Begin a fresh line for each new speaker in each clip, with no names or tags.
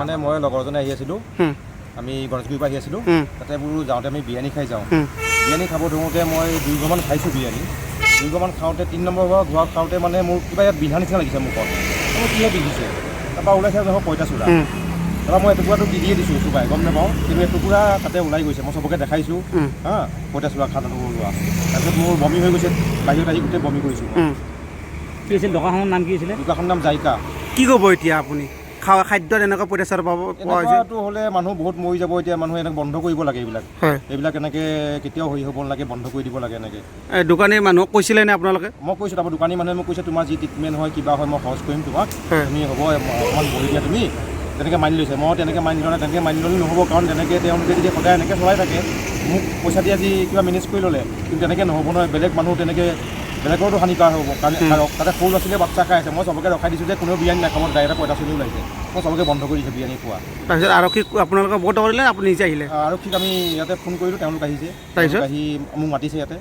মানে মই লগৰজনে আহি আছিলোঁ, আমি গণেশগুৰিৰ পৰা আহি আছিলোঁ, তাতে বোলো যাওঁতে আমি বিৰিয়ানী খাই যাওঁ। বিৰিয়ানী খাব ধৰোঁতে মই 2 ঘৰমান খাইছোঁ বিৰিয়ানী। 2 ঘৰমান খাওঁতে 3 নম্বৰ ঘৰ খাওঁতে মানে মোৰ কিবা ইয়াত বিন্ধা নিচিনা লাগিছে মুখত। মোৰ কিহে বিন্ধিছে, তাৰপৰা ওলাইছে ধৰক পঁইতাচোৰা। তাৰপৰা মই এটুকুৰাটো দি দিয়ে দিছোঁ চুবাই, গম নাপাওঁ, কিন্তু এটুকুৰা তাতে ওলাই গৈছে। মই চবকে দেখাইছোঁ পঁইতাচোৰা খানাটো ওলোৱা। তাৰপিছত মোৰ বমি হৈ গৈছে, বাহিৰত আহি গোটেই বমি কৰিছোঁ।
কি আছিল দোকানখনৰ নাম কি আছিলে?
দোকানখনৰ নাম জাইকা।
কি ক'ব এতিয়া আপুনি? খাদ্যত এনেকুৱা পঁইতাচোৰা পাব পোৱা হৈছে?
এনেকুৱাটো হ'লে মানুহ বহুত মৰি যাব। এতিয়া মানুহে এনেকৈ বন্ধ কৰিব লাগে এইবিলাক। এইবিলাক এনেকৈ কেতিয়াও হেৰি হ'ব নালাগে, বন্ধ কৰি দিব লাগে এনেকৈ।
দোকানী মানুহক কৈছিলে নে আপোনালোকে?
মই কৈছোঁ, তাৰপৰা দোকানী মানুহে মোক কৈছে তোমাৰ যি ট্ৰিটমেণ্ট হয় কিবা হয় মই খৰচ কৰিম তোমাক, তুমি হ'ব অকণমান বহি দিয়া তুমি। তেনেকৈ মানি লৈছে। মই তেনেকৈ মানি লোৱা নাই, তেনেকৈ মানি ল'লে নহ'ব, কাৰণ তেনেকৈ তেওঁলোকে যদি সদায় এনেকৈ চলাই থাকে, মোক পইচা দি আজি কিবা মেনেজ কৰি ল'লে, কিন্তু তেনেকৈ নহ'ব নহয়। বেলেগ মানুহ তেনেকৈ বেলেগৰতো হানিকাৰ হ'ব, কাৰণ তাতে সৰু ল'ৰা ছোৱালীয়ে বাচ্চা খাই আছে। মই চবকে ৰখাই দিছোঁ যে কোনেও বিৰিয়ানী নাখাব, ডাইৰেক্ট পঁইতাচোৰা ওলাইছে। মই চবকে বন্ধ কৰি দিছোঁ বিৰিয়ানী খোৱা।
তাৰপিছত আৰক্ষীক আপোনালোকে বহুত কৰিলে, আপুনি নিজে আহিলে?
আৰক্ষীক আমি ইয়াতে ফোন কৰিলোঁ, তেওঁলোক আহিছে।
তাৰপিছত
আহি মোক মাতিছে ইয়াতে।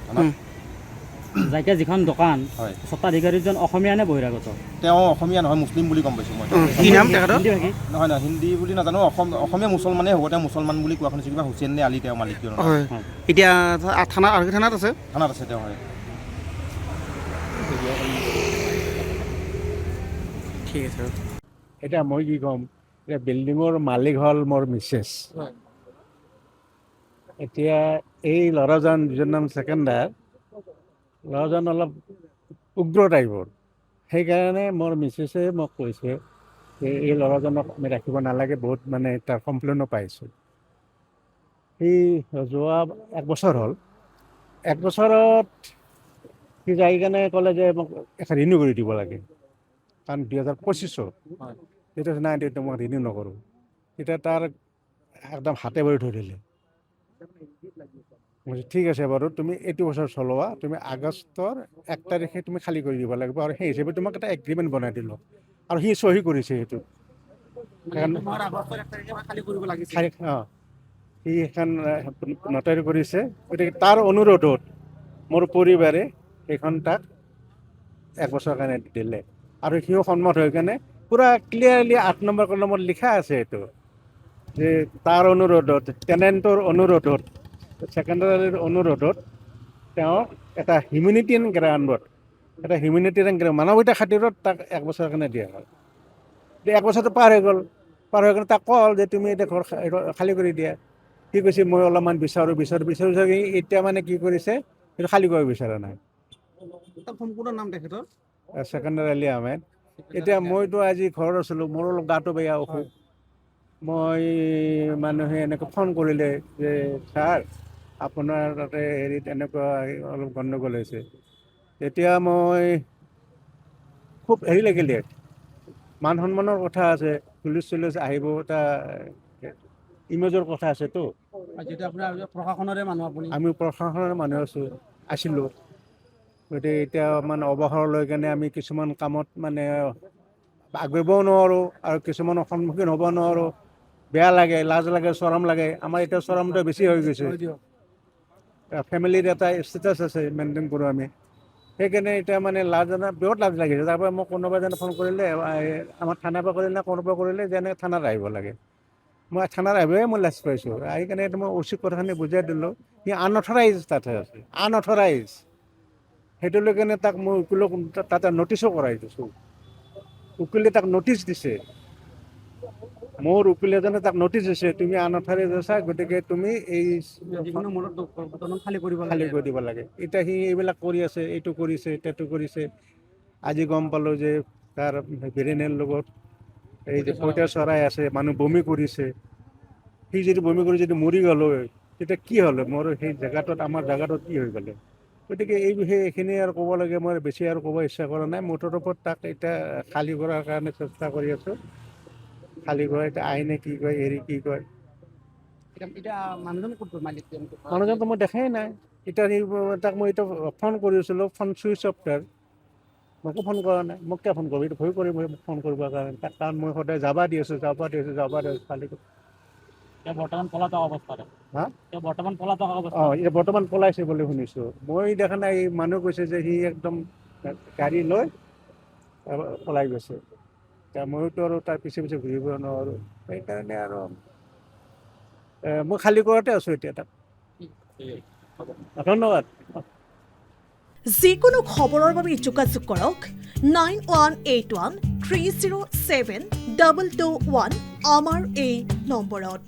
জাইকা যিখন দোকান,
হয়,
স্বত্বাধিকাৰীজন অসমীয়া নে বহিৰাগত?
তেওঁ অসমীয়া নহয়, মুছলিম বুলি গম পাইছোঁ মই।
কি নাম তেখেতৰ?
নহয় নহয়, হিন্দী বুলি নাজানো, অসমীয়া মুছলমানেই হ'ব। তেওঁ মুছলমান বুলি কোৱা শুনিছোঁ, কিবা হুছেইন নে আলি তেওঁ মালিক।
হয়, এতিয়া থানা আৰক্ষী থানাত আছে?
থানাত আছে তেওঁ। হয়,
ঠিক আছে।
এতিয়া মই কি ক'ম, এতিয়া বিল্ডিঙৰ মালিক হ'ল মোৰ মিছেছ। এতিয়া এই ল'ৰাজন, যিজন নাম ছেকেণ্ডাৰ, ল'ৰাজন অলপ উগ্ৰ টাইপৰ। সেইকাৰণে মোৰ মিছেছে মোক কৈছে যে এই ল'ৰাজনক আমি ৰাখিব নালাগে, বহুত মানে তাৰ কমপ্লেইনো পাইছোঁ। সি যোৱা 1 বছৰ হ'ল। 1 বছৰত সি যাই কেনে ক'লে যে মোক এখন ৰিনিউ কৰি দিব লাগে, কাৰণ 2025 তেতিয়া নাই তেতিয়া মই ৰিনিউ নকৰোঁ। তেতিয়া তাৰ একদম হাতে ভৰি ধৰি দিলে। ঠিক আছে বাৰু, তুমি এইটো বছৰ চলোৱা, তুমি আগষ্টৰ 1 তাৰিখে তুমি খালী কৰি দিব লাগিব, আৰু সেই হিচাপে তোমাক এটা এগ্ৰিমেণ্ট বনাই দিলোঁ, আৰু সি চহী কৰিছে সেইটো। সি এখন নটাৰী কৰিছে। গতিকে তাৰ অনুৰোধত মোৰ পৰিবাৰে সেইখন তাক 1 বছৰৰ কাৰণে দিলে, আৰু সিও সন্মত হৈ কেনে পুৰা ক্লিয়াৰলি 8 নম্বৰ কলমত লিখা আছে এইটো, যে তাৰ অনুৰোধত, টেনেণ্টৰ অনুৰোধত, ছেকেণ্ডাৰীৰ অনুৰোধত তেওঁ এটা হিউমেনিটেৰিয়ান গ্ৰাউণ্ডত, মানৱীয়তাৰ খাতিৰত তাক 1 বছৰৰ কাৰণে দিয়া হয়। 1 বছৰটো পাৰ হৈ গ'ল। পাৰ হৈ গ'লে তাক ক'ল যে তুমি এতিয়া ঘৰ খালী কৰি দিয়া। কি কৈছে, মই অলপমান বিচাৰি এতিয়া মানে কি কৰিছে, সেইটো খালী কৰিব বিচৰা নাই।
সম্পূৰ্ণ নাম তেখেতৰ?
ছেকেণ্ডাৰ আলী আহমেদ। এতিয়া মইতো আজি ঘৰত আছিলোঁ, মোৰো অলপ গাটো বেয়া, অসুখ। মই মানুহে এনেকৈ ফোন কৰিলে যে ছাৰ আপোনাৰ তাতে হেৰিত এনেকুৱা অলপ গণ্ডগোল হৈছে। তেতিয়া মই খুব হেৰি লাগিলে, মান সন্মানৰ কথা আছে, পুলিচ চুলিচ আহিব, এটা ইমেজৰ কথা আছেতো।
প্ৰশাসনৰে মানুহ আপুনি?
আমি প্ৰশাসনৰে মানুহ আছিলোঁ। গতিকে এতিয়া মানে অৱসৰ লৈ কেনে আমি কিছুমান কামত মানে আগবাঢ়িবও নোৱাৰোঁ, আৰু কিছুমানৰ সন্মুখীন হ'ব নোৱাৰোঁ। বেয়া লাগে, লাজ লাগে, চৰম লাগে। আমাৰ এতিয়া চৰমটো বেছি হৈ গৈছে। ফেমিলিৰ এটা ষ্টেটাছ আছে, মেইনটেইন কৰোঁ আমি। সেইকাৰণে এতিয়া মানে বহুত লাজ লাগিছে। তাৰপৰা মোক কোনোবা এজনে ফোন কৰিলে, আমাৰ থানাৰ পৰা কৰিলে, কোনোবা কৰিলে যে এনেকৈ থানাত আহিব লাগে। মই থানাত আহিবহে মই লাজ পাইছোঁ। আহি কেনে মই উচিত কথাখিনি বুজাই দিলোঁ। সি আনঅথৰাইজ তাতে আছে, আনঅথৰাইজ। সেইটো লৈ কেনে তাক মই উকিলক তাতে নটিচো কৰাই দিছোঁ। উকিলে তাক নটিচ দিছে, মোৰ উকিল এজনে তাক নটিচ দিছে, তুমি আনঅথৰাইজ আছা, গতিকে তুমি এই খালী কৰি দিব লাগে। এতিয়া সি এইবিলাক কৰি আছে, এইটো কৰিছে, সেইটো কৰিছে। আজি গম পালোঁ যে তাৰ বিৰেণৰ লগত এই যে পঁইতাচৰাই আছে, মানুহ বমি কৰিছে। সি যদি বমি কৰি যদি মৰি গ'ল হয়, তেতিয়া কি হ'ল হয়? মোৰ সেই জেগাটোত, আমাৰ জেগাটোত কি হৈ গ'লে? গতিকে এই বিষয়ে এইখিনি আৰু ক'ব লাগে, মই বেছি আৰু ক'ব ইচ্ছা কৰা নাই। মুঠৰ ওপৰত তাক এতিয়া খালী কৰাৰ কাৰণে চেষ্টা কৰি আছোঁ। খালী কৰা এতিয়া আইনে কি কয়, হেৰি কি কয়।
এতিয়া মানুহজন ক'ত গ'ল, মালিক?
মানুহজনতো মই দেখাই নাই। এতিয়া তাক মই এতিয়া ফোন কৰিছিলোঁ, ফোন চুইচ অফ তাৰ। মোকো ফোন কৰা নাই। মোক কিয় ফোন কৰিব? এইটো ভয় কৰিব মোক ফোন কৰিবৰ কাৰণে। কাৰণ মই সদায় যাব দি আছোঁ। খালী
বৰ্তমান পলাতক অৱস্থাত।
এতিয়া বৰ্তমান পলাইছে বুলি শুনিছোঁ। মই দেখা নাই। মানুহ কৈছে যে সি একদম গাড়ী লৈ পলাই গৈছে। এতিয়া ময়োতো আৰু তাৰ পিছে পিছে ঘূৰিব নোৱাৰোঁ সেইকাৰণে আৰু মই খালী কৰাতে আছোঁ এতিয়া তাত ধন্যবাদ
যিকোনো খবৰৰ বাবে যোগাযোগ কৰক 9181307221 আমাৰ এই নম্বৰত।